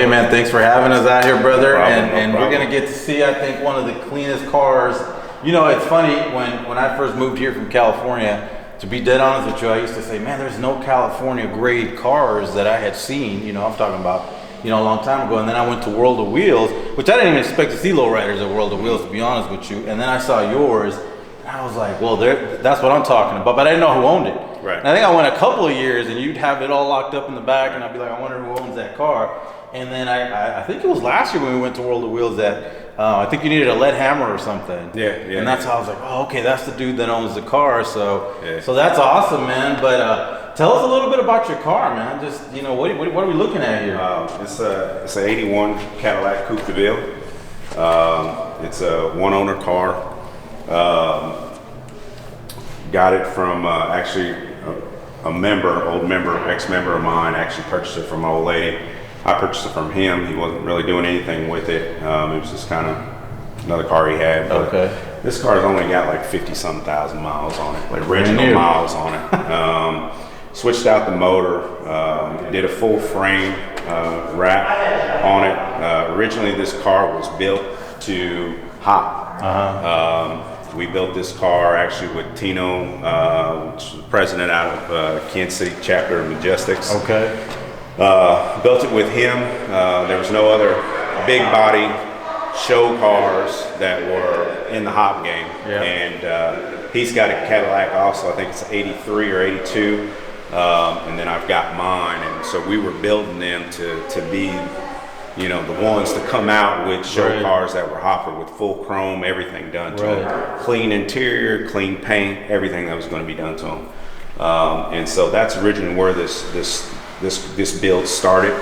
man, thanks for having us out here, brother. No problem. We're gonna get to see, I think, one of the cleanest cars. You know, it's funny, when I first moved here from California, to be dead honest with you, I used to say, man, there's no California grade cars that I had seen. You know, I'm talking about, you know, a long time ago. And then I went to World of Wheels, which I didn't even expect to see lowriders at World of Wheels, to be honest with you. And then I saw yours, and I was like, well, that's what I'm talking about. But I didn't know who owned it. Right. And I think I went a couple of years, and you'd have it all locked up in the back, and I'd be like, I wonder who owns that car. And then I think it was last year when we went to World of Wheels that I think you needed a lead hammer or something. Yeah. And that's how I was like, oh, okay, that's the dude that owns the car. So that's awesome, man. But tell us a little bit about your car, man. Just, you know, what are we looking at here? It's a '81 Cadillac Coupe Deville. It's a one-owner car. Got it from actually ex-member of mine actually purchased it from my old lady. I purchased it from him. He wasn't really doing anything with it. It was just kind of another car he had. But this car's only got like 50-some thousand miles on it, like original miles on it. Switched out the motor, did a full frame wrap on it. Originally, this car was built to hop. We built this car actually with Tino, which is the president out of Kansas City chapter of Majestics. Built it with him. There was no other big body show cars that were in the hop game. And he's got a Cadillac also, I think it's 83 or 82. And then I've got mine. And so we were building them to be, you know, the ones to come out with show cars that were hopper with full chrome, everything done to them. Clean interior, clean paint, everything that was going to be done to them. And so that's originally where this build started.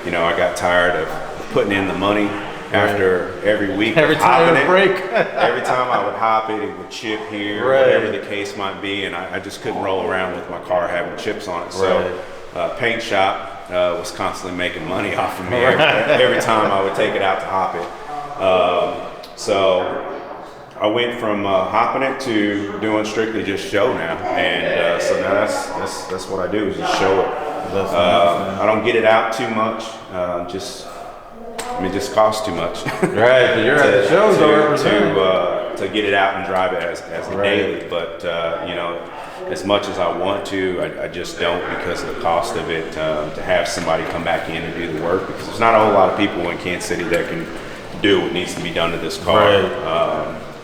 You know, I got tired of putting in the money after every week. Every time it would break. Every time I would hop it, it would chip here, whatever the case might be, and I just couldn't roll around with my car having chips on it. So paint shop was constantly making money off of me every time I would take it out to hop it. So I went from hopping it to doing strictly just show now, and so now that's what I do is just show it. I don't get it out too much. It just costs too much. But you're at the shows to get it out and drive it as a daily. But you know, as much as I want to, I just don't because of the cost of it. To have somebody come back in and do the work, because there's not a whole lot of people in Kansas City that can do what needs to be done to this car.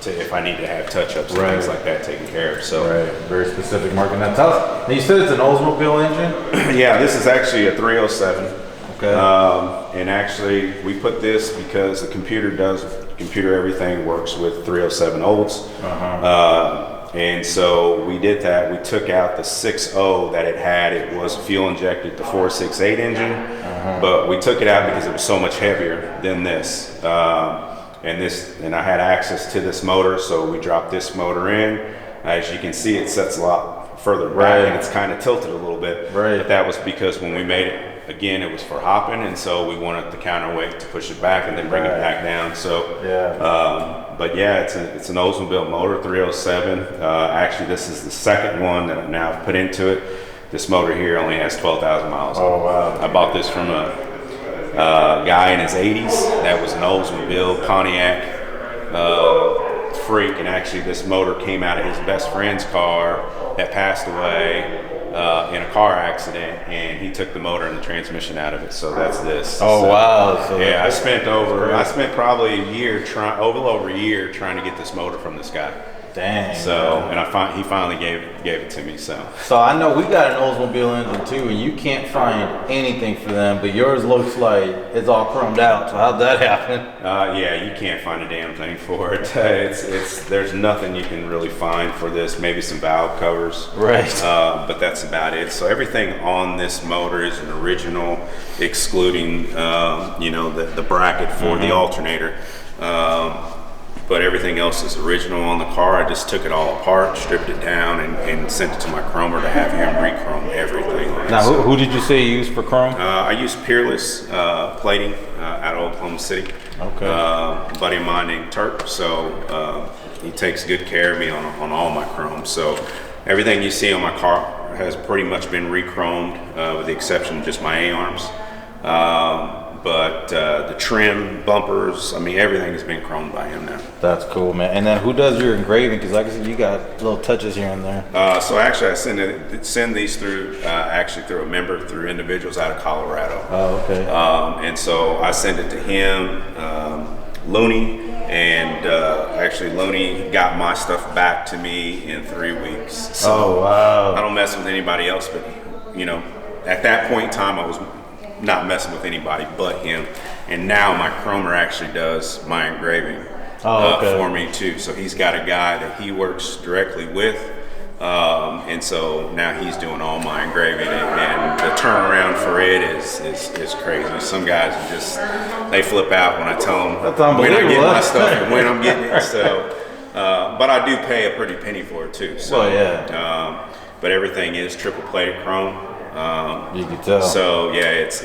If I need to have touch-ups and things like that taken care of. So very specific market. Now tell us, now you said it's an Oldsmobile engine? Yeah, this is actually a 307. And actually we put this because the computer everything works with 307 Olds. And so we did that. We took out the 6.0 that it had. It was fuel injected, the 468 engine, but we took it out because it was so much heavier than this. And I had access to this motor, so we dropped this motor in. As you can see, it sets a lot further back, and it's kind of tilted a little bit. But that was because when we made it, again, it was for hopping, and so we wanted the counterweight to push it back and then bring it back down. So, but yeah, it's an Oldsmobile motor, 307. Actually, this is the second one that I've now put into it. This motor here only has 12,000 miles on it. I bought this from a guy in his 80s that was an Oldsmobile Pontiac freak, and actually this motor came out of his best friend's car that passed away in a car accident, and he took the motor and the transmission out of it. So that's this. So, yeah, I spent probably a year over a year trying to get this motor from this guy. Dang. So, and he finally gave it to me. So I know we got an Oldsmobile engine too, and you can't find anything for them, but yours looks like it's all chromed out. So how'd that happen? Yeah, you can't find a damn thing for it. There's nothing you can really find for this. Maybe some valve covers. But that's about it. So everything on this motor is an original, excluding you know, the bracket for the alternator. But everything else is original on the car. I just took it all apart, stripped it down, and sent it to my chromer to have him re-chrome everything. Now, who did you say you used for chrome? I use Peerless plating out of Oklahoma City. A buddy of mine named Turk, so he takes good care of me on all my chrome. So everything you see on my car has pretty much been re-chromed, with the exception of just my A-arms. But the trim, bumpers, I mean, everything has been chromed by him now. That's cool, man. And then who does your engraving? Because like I said, you got little touches here and there. So actually, I send these through through a member, through individuals out of Colorado. Oh, okay. And so I send it to him, Looney, and actually Looney got my stuff back to me in 3 weeks. So oh, wow. I don't mess with anybody else, but you know, at that point in time, I was not messing with anybody but him. And now my chromer actually does my engraving for me too. So he's got a guy that he works directly with. And so now he's doing all my engraving, and the turnaround for it is crazy. Some guys are they flip out when I tell them when I get my stuff and when I'm getting it. So, but I do pay a pretty penny for it too. So, but everything is triple plated chrome. You can tell. So yeah, it's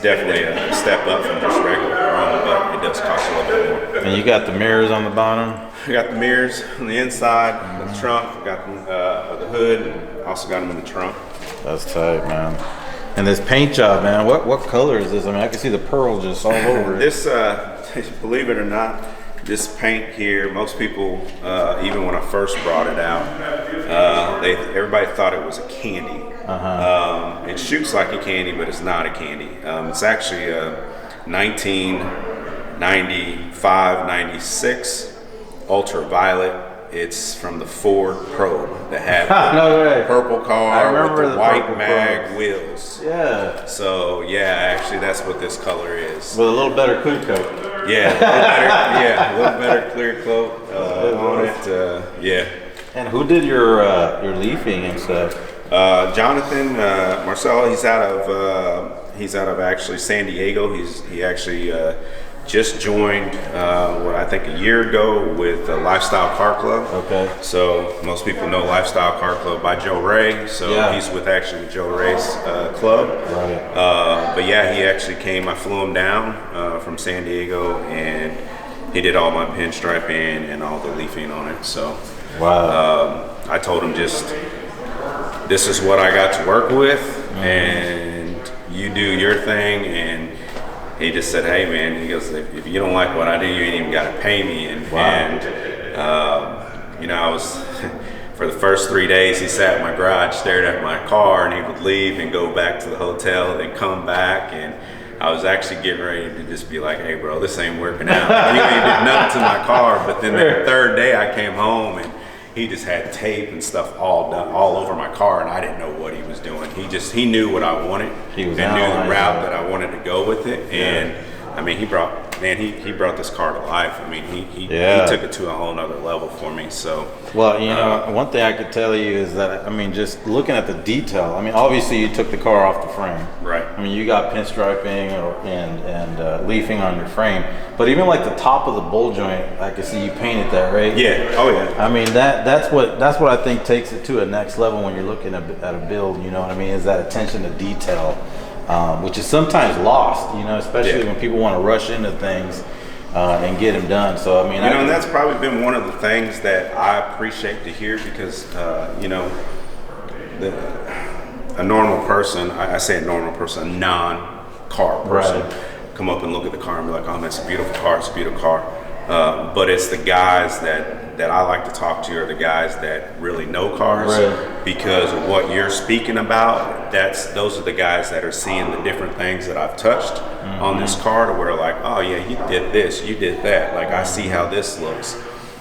definitely a step up from just regular chrome, but it does cost a little bit more. And you got the mirrors on the bottom? I got the mirrors on the inside, the trunk, got the hood, and also got them in the trunk. That's tight, man. And this paint job, man, what color is this? I mean, I can see the pearl just all over it. This, believe it or not, this paint here, most people, even when I first brought it out, everybody thought it was a candy. It shoots like a candy, but it's not a candy. It's actually a 1995, 96 ultraviolet. It's from the Ford Probe that had the purple car with the white mag wheels. Yeah. So yeah, actually that's what this color is. With a little better clear coat. Yeah, a little better clear coat on it. Yeah. And who did your leafing and stuff? Jonathan Marcelo. He's out of actually San Diego. He actually just joined I think a year ago with Lifestyle Car Club. Okay. So most people know Lifestyle Car Club by Joe Ray. So he's with Joe Ray's club. Right. But yeah, he actually came. I flew him down from San Diego, and he did all my pinstriping and all the leafing on it. So wow. I told him this is what I got to work with, and you do your thing. And he just said, hey man, he goes, if you don't like what I do, you ain't even got to pay me. And you know, I was for the first 3 days, he sat in my garage, stared at my car, and he would leave and go back to the hotel, then come back. And I was actually getting ready to just be like, hey bro, this ain't working out. You ain't did nothing to my car. But then the third day I came home, and he just had tape and stuff all over my car, and I didn't know what he was doing. He knew what I wanted, and knew the route that I wanted to go with it. And I mean, he brought this car to life. I mean, he took it to a whole nother level for me. So well, you know, one thing I could tell you is that, I mean, just looking at the detail, I mean, obviously you took the car off the frame, right? I mean, you got pinstriping and leafing on your frame, but even like the top of the bowl joint, I can see you painted that, right? Yeah. Oh yeah. I mean, that's what I think takes it to a next level when you're looking at a build. You know what I mean? Is that attention to detail, which is sometimes lost. You know, especially when people want to rush into things and get them done. So I mean, and that's probably been one of the things that I appreciate to hear, because you know, a normal person, I say a normal person, a non-car person, come up and look at the car and be like, oh man, it's a beautiful car, it's a beautiful car. But it's the guys that I like to talk to are the guys that really know cars, because of what you're speaking about. Those are the guys that are seeing the different things that I've touched on this car, to where like, oh yeah, you did this, you did that. Like, I see how this looks.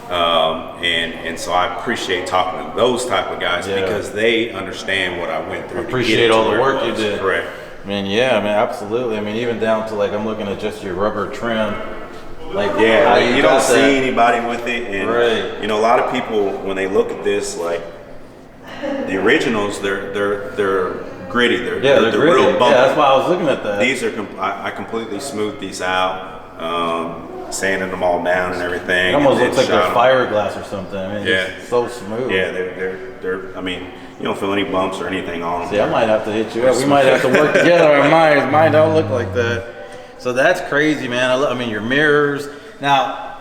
And so I appreciate talking to those type of guys, because they understand what I went through. Appreciate all the work you did. Correct. I mean, yeah, I mean, absolutely. I mean, even down to like, I'm looking at just your rubber trim. Like, you don't see anybody with it, and you know, a lot of people, when they look at this, like the originals, they're gritty. They're gritty. Real bumpy. Yeah, that's why I was looking at that. These are I completely smoothed these out, sanding them all down and everything. It almost looks like they're fiberglass or something. I mean, it's so smooth. Yeah, they're. I mean, you don't feel any bumps or anything on them. See, I might have to hit you up. We might have to work together. Mine don't look like that. So that's crazy, man. I mean, your mirrors. Now,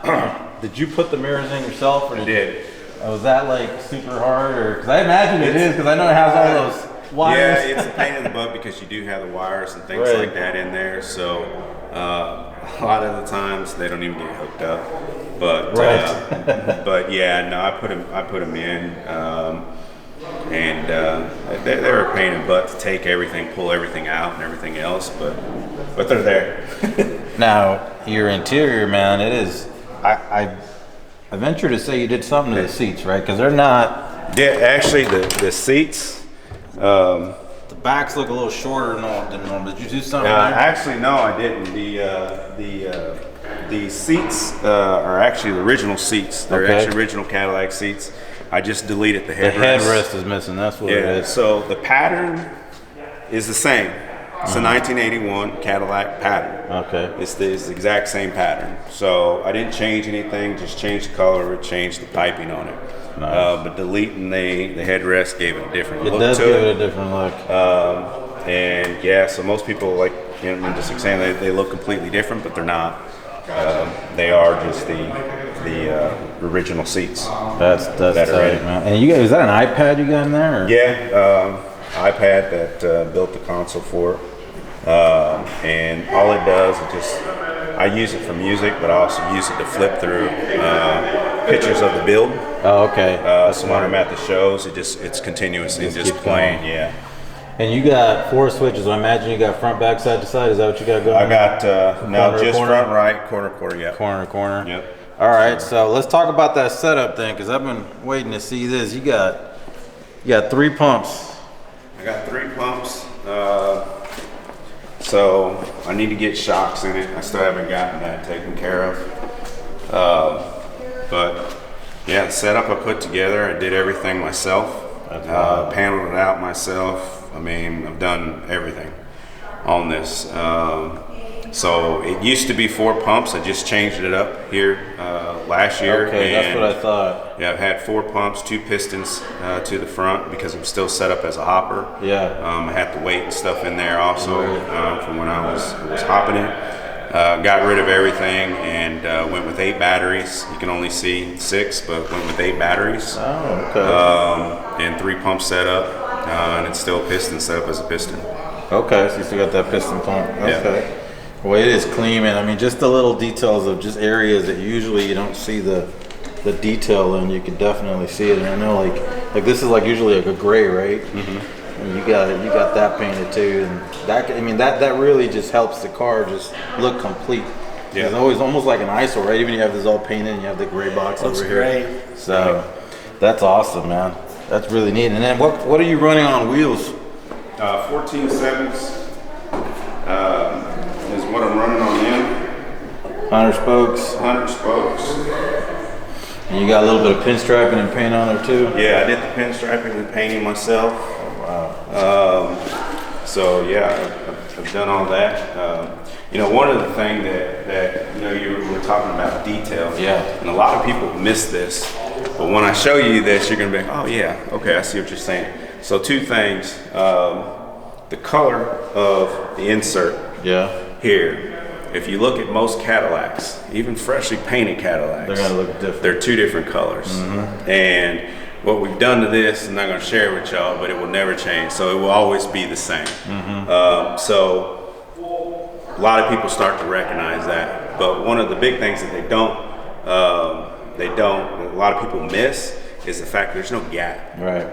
did you put the mirrors in yourself, or I did. Was that like super hard, or because I imagine it is, because I know it has all those wires. Yeah, it's a pain in the butt because you do have the wires and things like that in there. So a lot of the times they don't even get hooked up. But but yeah, no, I put them in, and they're a pain in the butt to take everything, pull everything out, and everything else. But they're there. Now your interior, man, it is. I venture to say you did something to the seats, right? Because they're not. Yeah, actually, the seats. The backs look a little shorter than normal. Did you do something? Actually, no, I didn't. The seats are actually the original seats. They're actually original Cadillac seats. I just deleted the headrest. The headrest is missing. That's what it is. So the pattern is the same. It's a 1981 Cadillac pattern. Okay. It's the exact same pattern. So I didn't change anything, just changed the color, changed the piping on it. Nice. But deleting the headrest gave it a different look to it. It does give it a different look. And yeah, so most people like, you know, just saying they look completely different, but they're not. They are just the original seats. That's tight, man. And is that an iPad you got in there? Or? Yeah, iPad that built the console for it. And all it does is I use it for music, but I also use it to flip through pictures of the build. Oh, okay. So when I'm at the shows, it's continuously just playing. Going. Yeah. And you got 4 switches. I imagine you got front, back, side to side. Is that what you got going? I got now just front, right, corner. Yeah. Corner to corner. Yep. All right. So let's talk about that setup then, because I've been waiting to see this. You got 3 pumps. I got 3 pumps. So I need to get shocks in it. I still haven't gotten that taken care of. But yeah, the setup I put together, I did everything myself. Paneled it out myself. I mean, I've done everything on this. So it used to be 4 pumps. I just changed it up here last year. Okay, that's what I thought. Yeah, I've had 4 pumps, 2 pistons to the front because I'm still set up as a hopper. Yeah. I had the weight and stuff in there also from when I was hopping it. Got rid of everything and went with 8 batteries. You can only see 6, but went with 8 batteries. Oh, okay. And 3 pumps set up, and it's still a piston set up as a piston. Okay, so you still got that piston pump. Okay. Yeah. Well, it is clean, man. I mean, just the little details of just areas that usually you don't see the detail in, you can definitely see it. And I know, like this is like usually like a gray, right? Mm-hmm. And you got that painted too, and that really just helps the car just look complete. Yeah. It's always almost like an ISO, right? Even you have this all painted, and you have the gray box over here. Great. So that's awesome, man. That's really neat. And then what are you running on wheels? 14/7 is what I'm running on them. 100 spokes. 100 spokes. And you got a little bit of pinstriping and paint on there too? Yeah, I did the pinstriping and painting myself. Oh, wow. So yeah, I've done all that. You know, one of the things that you know, you were talking about detail. Yeah. And a lot of people miss this, but when I show you this, you're gonna be like, oh yeah, okay, I see what you're saying. So 2 things: the color of the insert. Yeah. Here. If you look at most Cadillacs, even freshly painted Cadillacs, they're gonna look different. They're 2 different colors. Mm-hmm. And what we've done to this, I'm not gonna share it with y'all, but it will never change. So it will always be the same. Mm-hmm. So a lot of people start to recognize that. But one of the big things that a lot of people miss is the fact there's no gap. Right.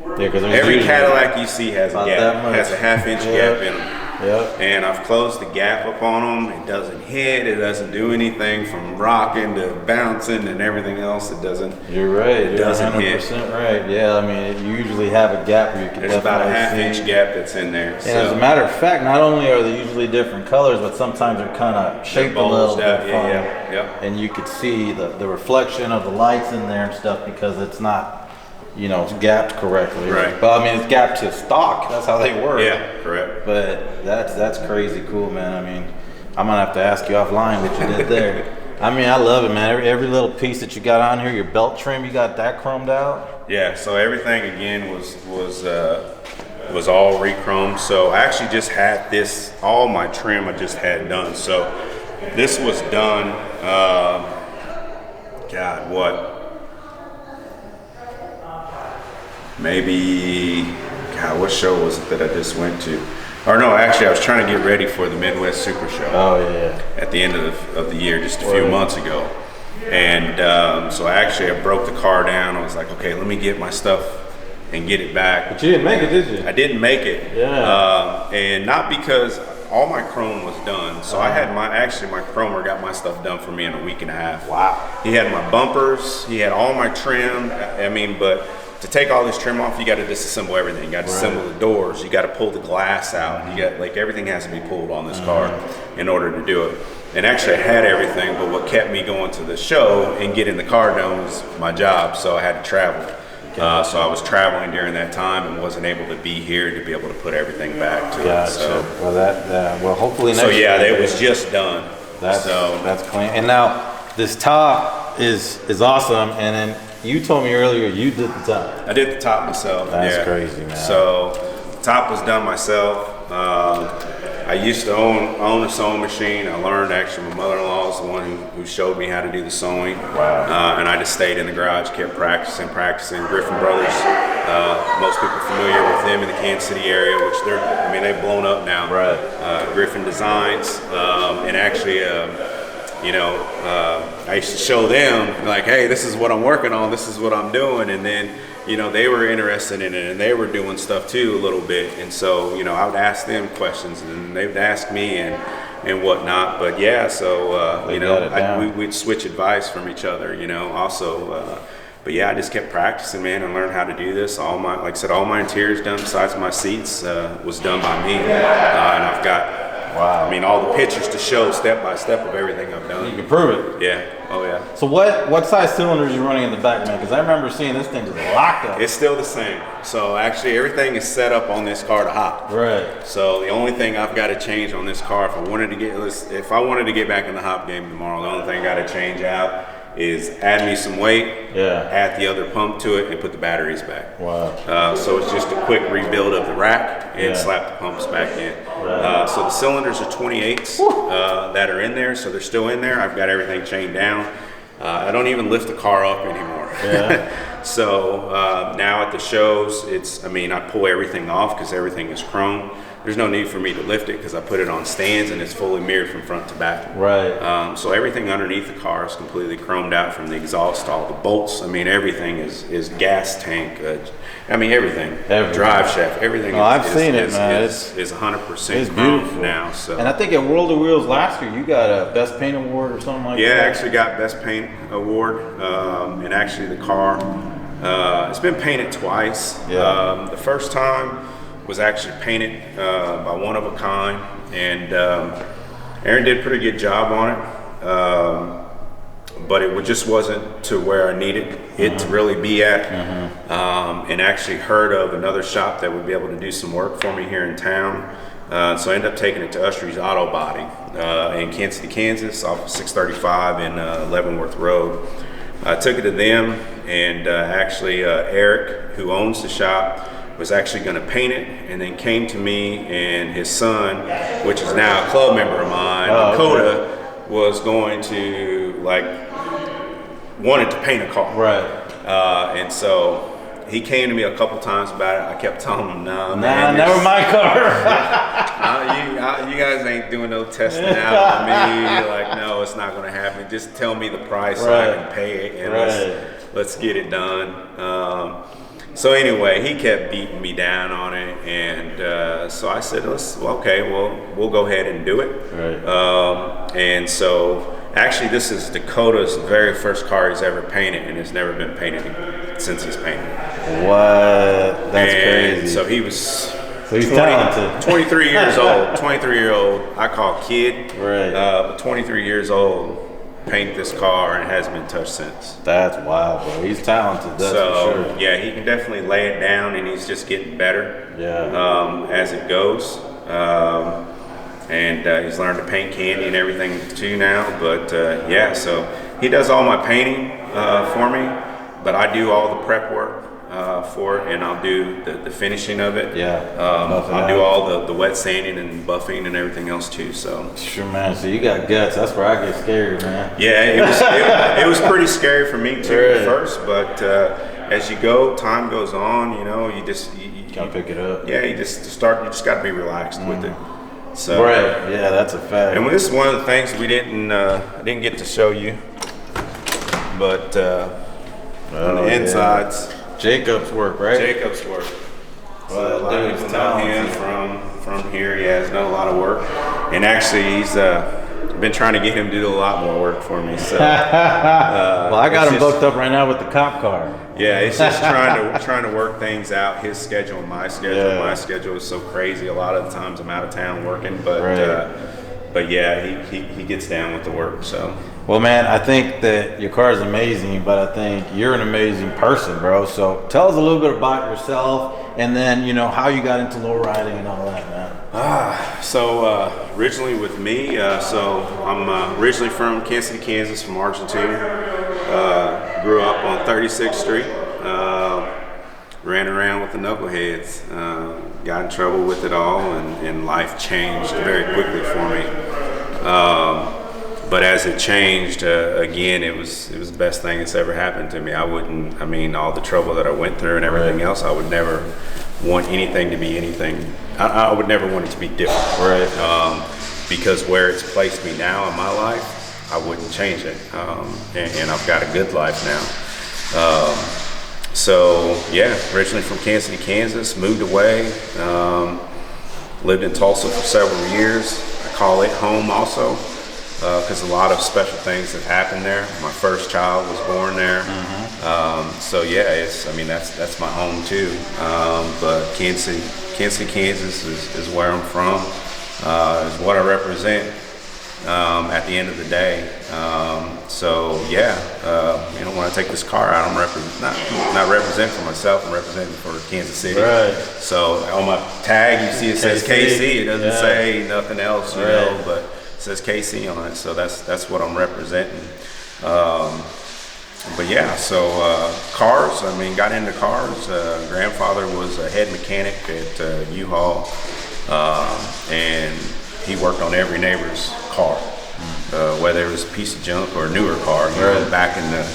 Yeah, because every Cadillac you see has a gap, has a 1/2 inch gap in them. Yep. And I've closed the gap up on them. It doesn't hit. It doesn't do anything from rocking to bouncing and everything else. It doesn't. You're right. It doesn't 100% right. Yeah, I mean, you usually have a gap where you can. There's about a 1/2 inch gap that's in there. And as a matter of fact, not only are they usually different colors, but sometimes they're kind of shaped a little bit funny. Yeah. And you could see the reflection of the lights in there and stuff because it's not, you know, it's gapped correctly. Right. But I mean, it's gapped to stock. That's how they work. Yeah, correct. But that's crazy cool, man. I mean, I'm gonna have to ask you offline what you did there. I mean, I love it, man. Every little piece that you got on here, your belt trim, you got that chromed out. Yeah. So everything again was all re-chromed. So I actually just had this, all my trim I just had done. So this was done. God, what? maybe, God, what show was it that I just went to? Or no, actually, I was trying to get ready for the Midwest Super Show. Oh yeah. At the end of the year, just a few months ago, and so I broke the car down. I was like, okay, let me get my stuff and get it back. But you didn't make it, did you? I didn't make it. Yeah. And not because all my chrome was done. So I had my chromer got my stuff done for me in a week and a half. Wow. He had my bumpers. He had all my trim. I mean, but to take all this trim off, you got to disassemble everything. You got to assemble the doors. You got to pull the glass out. You got everything has to be pulled on this car in order to do it. And actually, I had everything, but what kept me going to the show and getting the car done was my job. So I had to travel. So I was traveling during that time and wasn't able to be here to be able to put everything back to it. So well, hopefully next year. So it was just done. That's clean. And now this top is awesome. And then you told me earlier you did the top. I did the top myself. That's crazy, man. So the top was done myself. I used to own a sewing machine. I learned actually, my mother-in-law is the one who showed me how to do the sewing. Wow. And I just stayed in the garage, kept practicing. Griffin Brothers, most people familiar with them in the Kansas City area, which they've blown up now. Right. Griffin Designs, and actually, I used to show them like, hey, this is what I'm working on, this is what I'm doing, and then they were interested in it and they were doing stuff too a little bit, and so I would ask them questions and they would ask me and whatnot. But yeah, so we'd switch advice from each other, also. But yeah, I just kept practicing, man, and learned how to do this. All my interiors done besides my seats was done by me, and I've got. Wow. I mean, all the pictures to show step by step of everything I've done. You can prove it. Yeah. Oh, yeah. So what size cylinders are you running in the back, man? Because I remember seeing this thing just locked up. It's still the same. So actually, everything is set up on this car to hop. Right. So the only thing I've got to change on this car, if I wanted to get back in the hop game tomorrow, the only thing I got to change out is add me some weight, add the other pump to it, and put the batteries back. Wow. So it's just a quick rebuild of the rack and slap the pumps back in. Right. So the cylinders are 28s that are in there, so they're still in there. I've got everything chained down. I don't even lift the car up anymore. Yeah. So now at the shows, I pull everything off because everything is chrome. There's no need for me to lift it because I put it on stands and it's fully mirrored from front to back. Right. So everything underneath the car is completely chromed out, from the exhaust to all the bolts. Everything is gas tank. Everything. Drive shaft. Everything. I've seen it, man. Is 100% chrome now. So. And I think at World of Wheels last year, you got a Best Paint Award or something like that. Yeah, I actually got Best Paint Award, and actually the car, it's been painted twice. Yeah. The first time was actually painted by One of a Kind, and Aaron did a pretty good job on it, but it just wasn't to where I needed it to really be at. And actually heard of another shop that would be able to do some work for me here in town, so I ended up taking it to Ustrie's Auto Body in Kansas City, Kansas, off of 635 and Leavenworth Road. I took it to them, and actually Eric, who owns the shop, was actually going to paint it, and then came to me, and his son, which is now a club member of mine, Dakota, was going to wanted to paint a car. Right. And so he came to me a couple times about it. I kept telling him, nah, never my car. You guys ain't doing no testing out on me. No, it's not going to happen. Just tell me the price so I can pay it, and let's get it done. So anyway, he kept beating me down on it, and so I said, we'll go ahead and do it. Right. And so actually, this is Dakota's very first car he's ever painted, and it's never been painted since he's painted. What? That's crazy. So he's 23 years old. 23-year-old. I call kid. Right. But 23 years old. Paint this car, and it hasn't been touched since. That's wild, bro. He's talented, that's for sure. Yeah, he can definitely lay it down, and he's just getting better as it goes. And he's learned to paint candy and everything too now. But so he does all my painting for me, but I do all the prep work for it, and I'll do the finishing of it. I'll do all the wet sanding and buffing and everything else too. So sure, man. So you got guts. That's where I get scared, man. Yeah, it was pretty scary for me too at first, but as you go, time goes on. You know, you gotta pick it up. Yeah, you just got to be relaxed with it. So right, yeah, that's a fact. And this is one of the things we didn't get to show you, but on the insides, Jacob's work, right? Jacob's work. Well, a lot of people know him from here. He has done a lot of work, and actually, he's been trying to get him to do a lot more work for me. So, well, I got him booked up right now with the cop car. Yeah, it's just trying to work things out. His schedule and my schedule. Yeah. My schedule is so crazy. A lot of the times I'm out of town working, but yeah, he gets down with the work. So. Well, man, I think that your car is amazing, but I think you're an amazing person, bro. So tell us a little bit about yourself, and then how you got into lowriding and all that, man. So originally with me, so I'm originally from Kansas City, Kansas, from Argentina. Grew up on 36th Street. Ran around with the knuckleheads. Got in trouble with it all, and life changed very quickly for me. But as it changed, again, it was the best thing that's ever happened to me. All the trouble that I went through and everything else, I would never want anything to be anything. I would never want it to be different. Right. Because where it's placed me now in my life, I wouldn't change it. And I've got a good life now. So yeah, originally from Kansas City, Kansas, moved away, lived in Tulsa for several years. I call it home also. Because a lot of special things have happened there. My first child was born there. Mm-hmm. So yeah, that's my home too. But Kansas City, Kansas is where I'm from. Is what I represent at the end of the day. So yeah, when I take this car out, I'm not representing for myself. I'm representing for Kansas City. Right. So on my tag, you see it says KC. It doesn't say nothing else, you know, but says KC on it, so that's what I'm representing. But yeah, so cars, got into cars. Grandfather was a head mechanic at U-Haul, and he worked on every neighbor's car, whether it was a piece of junk or a newer car. Back in the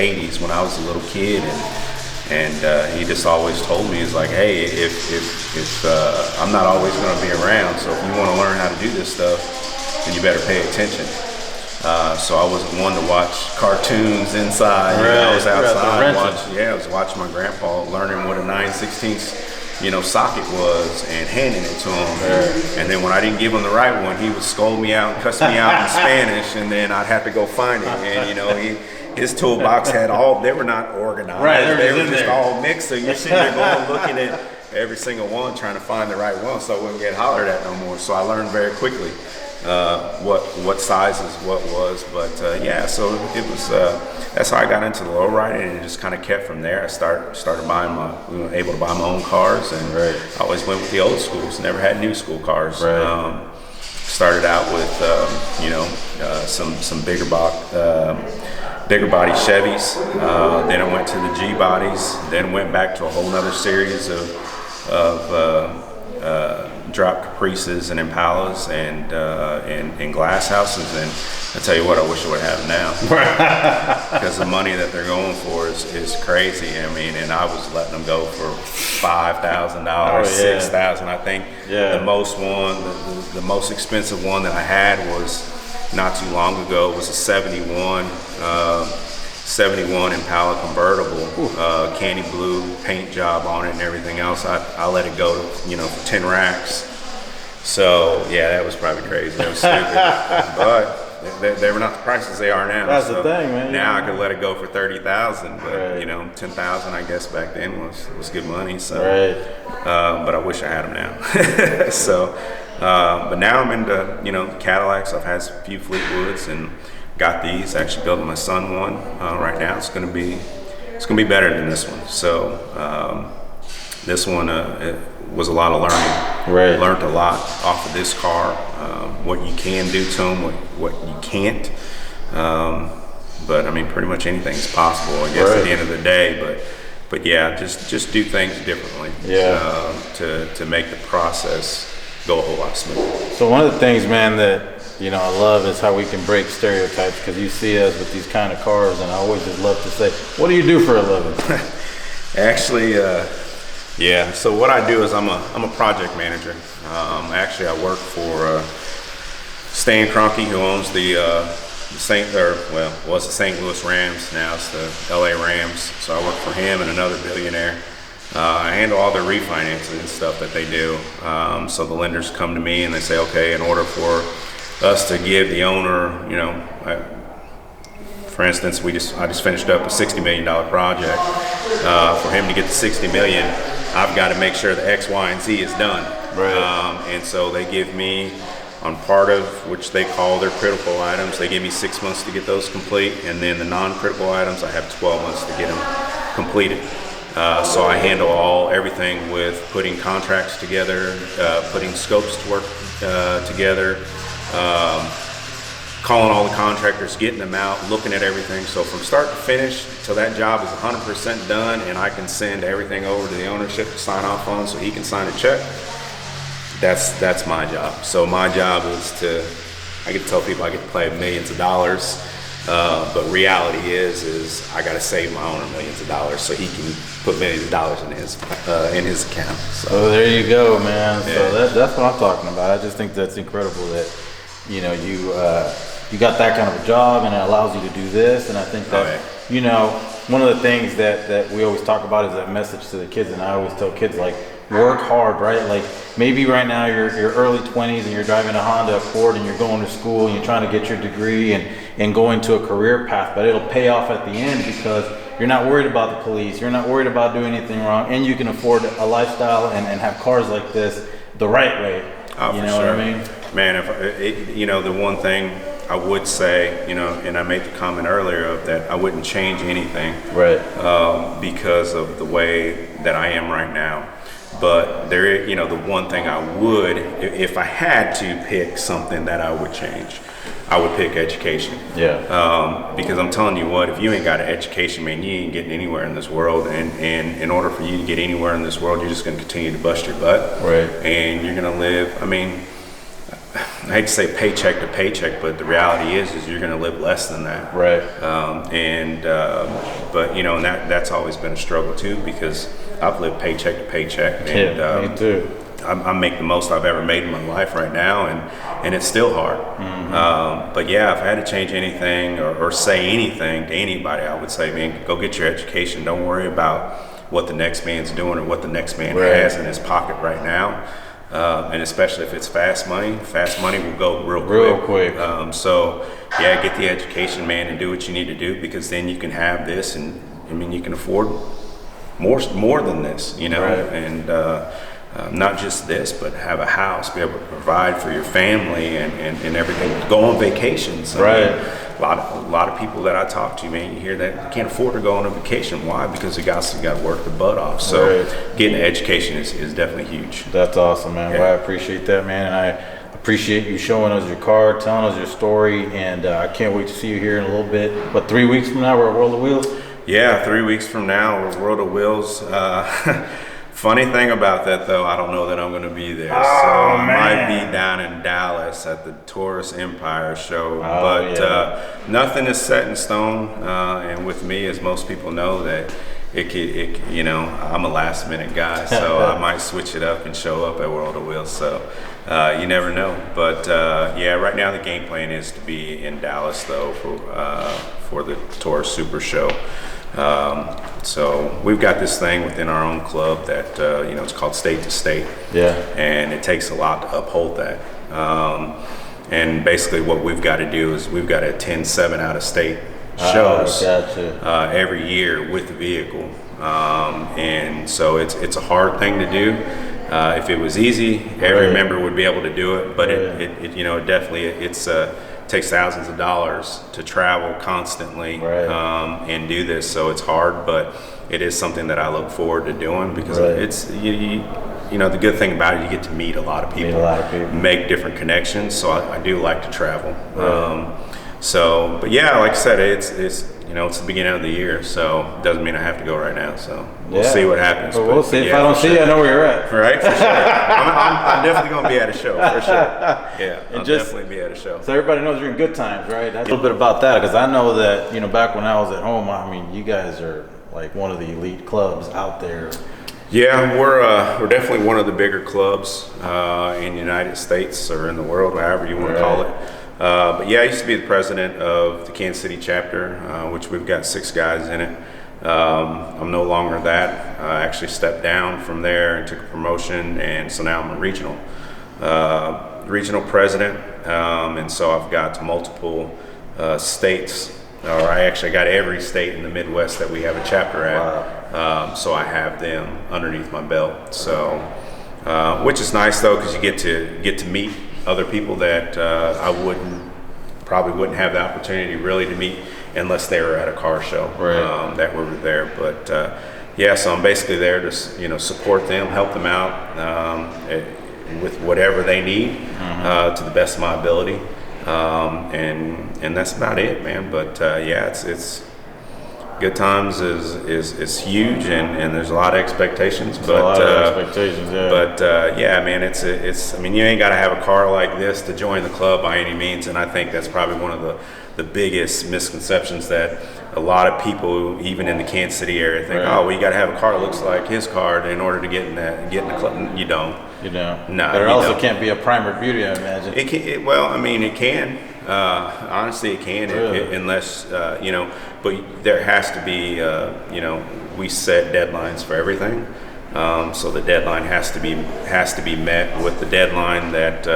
80s when I was a little kid, and he just always told me, he's like, hey, if I'm not always going to be around, so if you want to learn how to do this stuff, then you better pay attention. So I wasn't one to watch cartoons inside. I was outside I was watching my grandpa learning what a 9/16 socket was and handing it to him. And then when I didn't give him the right one, he would scold me out and cuss me out in Spanish, and then I'd have to go find it. And his toolbox had they were not organized. Right, they were just all mixed. So you're sitting there going looking at every single one, trying to find the right one, so I wouldn't get hollered at no more. So I learned very quickly what sizes what was, but so it was that's how I got into the lowrider, and it just kind of kept from there. I started buying able to buy my own cars, and I always went with the old schools, never had new school cars. Started out with some bigger body Chevys, then I went to the G bodies, then went back to a whole nother series of drop Caprices and Impalas and glass houses, and I tell you what, I wish I would have now, because the money that they're going for is crazy. And I was letting them go for $5,000, $6,000. I think the most expensive one that I had was not too long ago was a 71 Impala convertible, candy blue paint job on it and everything else. I let it go to, for 10 racks. So yeah, that was probably crazy. That was stupid. But they were not the prices they are now. That's the thing, man. Now I could let it go for $30,000, but 10,000 I guess back then was good money. So, but I wish I had them now. So, but now I'm into Cadillacs. I've had a few Fleetwoods and got these. Actually building my son one right now. It's gonna be better than this one. So this one it was a lot of learning. Learned a lot off of this car. What you can do to them, what you can't. But pretty much anything is possible, I guess, at the end of the day. But yeah, just do things differently. To make the process go a whole lot smoother. So one of the things, man, that I love is how we can break stereotypes, because you see us with these kind of cars, and I always just love to say, what do you do for a living? Actually, yeah. So what I do is I'm a project manager. Actually, I work for Stan Kroenke, who owns the was the St. Louis Rams. Now it's the LA Rams. So I work for him and another billionaire. I handle all their refinancing and stuff that they do. So the lenders come to me and they say, okay, in order for us to give the owner, for instance, I just finished up a $60 million project. For him to get the $60 million, I've got to make sure the X, Y, and Z is done. Right. And so they give me, on part of which they call their critical items, they give me 6 months to get those complete, and then the non-critical items, I have 12 months to get them completed. So I handle everything with putting contracts together, putting scopes to work together, calling all the contractors, getting them out, looking at everything. So from start to finish, till that job is 100% done and I can send everything over to the ownership to sign off on so he can sign a check, that's my job. So my job is I get to tell people I get to play millions of dollars, but reality is I got to save my owner millions of dollars so he can put millions of dollars in his account. So there you go, man. Yeah. So that's what I'm talking about. I just think that's incredible that you got that kind of a job and it allows you to do this. And I think that one of the things that we always talk about is that message to the kids. And I always tell kids, like, work hard, right? Like, maybe right now you're early 20s and you're driving a Honda Accord and you're going to school and you're trying to get your degree and go into a career path, but it'll pay off at the end because you're not worried about the police, you're not worried about doing anything wrong, and you can afford a lifestyle and have cars like this the right way. Oh, you know what I mean? Man, the one thing I would say, and I made the comment earlier of that I wouldn't change anything, right? Because of the way that I am right now. But there, the one thing I would, if I had to pick something that I would change, I would pick education. Yeah. Because I'm telling you what, if you ain't got an education, man, you ain't getting anywhere in this world. And in order for you to get anywhere in this world, you're just going to continue to bust your butt. Right. And you're going to live, I hate to say paycheck to paycheck, but the reality is you're going to live less than that. Right. But and that's always been a struggle too, because I've lived paycheck to paycheck. And, me too. I make the most I've ever made in my life right now, and it's still hard. Mm-hmm. But yeah, if I had to change anything or say anything to anybody, I would say, man, go get your education. Don't worry about what the next man's doing or what the next man has in his pocket right now. And especially if it's fast money will go real quick. So yeah, get the education, man, and do what you need to do, because then you can have this, and you can afford more than this, Right. and not just this, but have a house, be able to provide for your family and everything. Go on vacations. Right. A lot of people that I talk to, man, you hear that they can't afford to go on a vacation. Why? Because they got to work their butt off. So getting an education is definitely huge. That's awesome, man. Yeah. Well, I appreciate that, man. And I appreciate you showing us your car, telling us your story. And I can't wait to see you here in a little bit. But 3 weeks from now, we're at World of Wheels? Yeah, 3 weeks from now, we're World of Wheels. Funny thing about that, though, I don't know that I'm going to be there. So I might be down in Dallas at the Taurus Empire show. Nothing is set in stone. And with me, as most people know, that I'm a last minute guy. So I might switch it up and show up at World of Wheels. So you never know. But right now the game plan is to be in Dallas, though, for the Taurus Super Show. So we've got this thing within our own club that it's called State to State. Yeah. And it takes a lot to uphold that. And basically what we've got to do is we've got to attend 7 out-of-state shows every year with the vehicle. And so it's a hard thing to do. If it was easy, every member would be able to do it. But it definitely takes thousands of dollars to travel constantly and do this. So it's hard, but it is something that I look forward to doing, because it's the good thing about it, you get to meet a lot of people, make different connections. So I do like to travel. But yeah, like I said, it's the beginning of the year, so it doesn't mean I have to go right now. So we'll see what happens. Well, we'll see. If I don't see you, I know where you're at. Right, for sure. I'm definitely going to be at a show, for sure. Yeah, I'll definitely be at a show. So everybody knows you're in good times, right? That's a little bit about that, because I know that, back when I was at home, you guys are like one of the elite clubs out there. Yeah, we're definitely one of the bigger clubs in the United States or in the world, however you want to call it. But yeah, I used to be the president of the Kansas City chapter, which we've got 6 guys in it. I'm no longer that. I actually stepped down from there and took a promotion, and so now I'm a regional president, and so I've got multiple states, or I actually got every state in the Midwest that we have a chapter at. Wow. So I have them underneath my belt. So, which is nice though, because you get to meet other people that I probably wouldn't have the opportunity really to meet unless they were at a car show, right. That were there. But yeah, so I'm basically there to support them, help them out with whatever they need to the best of my ability, and that's about it, man. But yeah, it's good times is huge, and there's a lot of expectations. But a lot of expectations, yeah. But yeah, man, it's I mean, you ain't got to have a car like this to join the club by any means, and I think that's probably one of the biggest misconceptions that a lot of people, even in the Kansas City area, think, right. Oh, well, you got to have a car that looks like his car in order to get in the club. You don't. You don't. No. But it also can't be a primer beauty, I imagine. It can. Well, I mean, it can. Honestly, it can, really? unless But there has to be. We set deadlines for everything, so the deadline has to be met with the deadline that.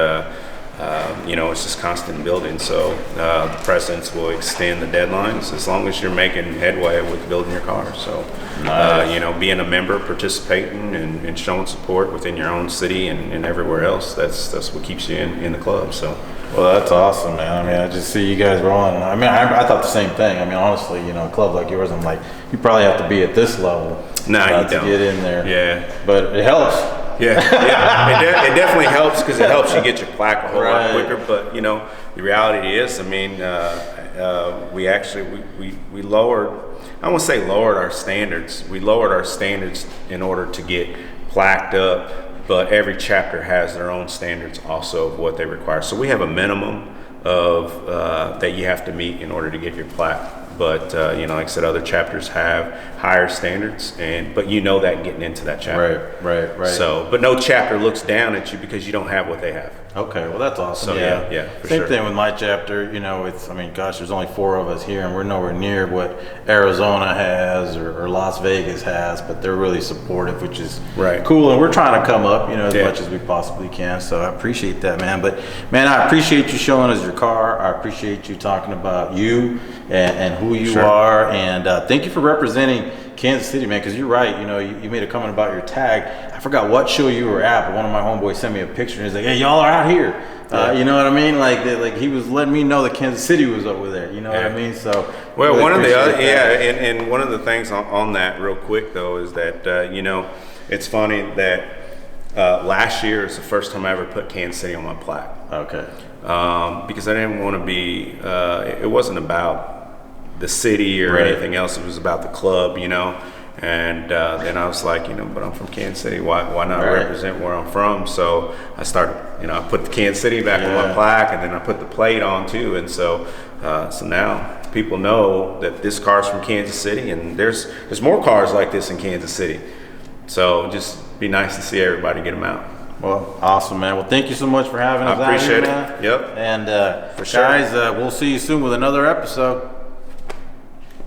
It's just constant building. So the presidents will extend the deadlines as long as you're making headway with building your car. So, nice. Being a member, participating, and showing support within your own city and everywhere else, that's what keeps you in the club. So. Well, that's awesome, man. I mean, I just see you guys rolling. I mean, I thought the same thing. I mean, honestly, a club like yours, I'm like, you probably have to be at this level you don't. to get in there. Yeah. But it helps. Yeah. It definitely helps because it helps you get your plaque a whole lot quicker. But the reality is, I mean, we actually we lowered. I won't say lowered our standards. We lowered our standards in order to get plaqued up. But every chapter has their own standards also of what they require. So we have a minimum of that you have to meet in order to get your plaque. But like I said, other chapters have higher standards, but that getting into that chapter. Right. So, but no chapter looks down at you because you don't have what they have. Okay, well that's awesome. So, yeah, for Same sure. thing with my chapter. There's only 4 of us here, and we're nowhere near what Arizona has or Las Vegas has, but they're really supportive, which is cool. And we're trying to come up, as much as we possibly can. So I appreciate that, man. But man, I appreciate you showing us your car. I appreciate you talking about you and who you are, and thank you for representing Kansas City, man, because you're right. You made a comment about your tag. I forgot what show you were at, but one of my homeboys sent me a picture and he's like, "Hey, y'all are out here." You know what I mean? Like he was letting me know that Kansas City was over there. You know what I mean? So well, really one of the other that. and one of the things on that real quick though is that it's funny that last year is the first time I ever put Kansas City on my plaque. Okay. Because I didn't want to be. It wasn't about the city or anything else. It was about the club, and then I was like, but I'm from Kansas City. Why not represent where I'm from? So I started, I put the Kansas City back on my plaque, and then I put the plate on too. And so now people know that this car's from Kansas City, and there's more cars like this in Kansas City. So just be nice to see everybody get them out. Well, awesome, man. Well, thank you so much for having us. I appreciate out here, man. Yep. And for sure. guys, we'll see you soon with another episode.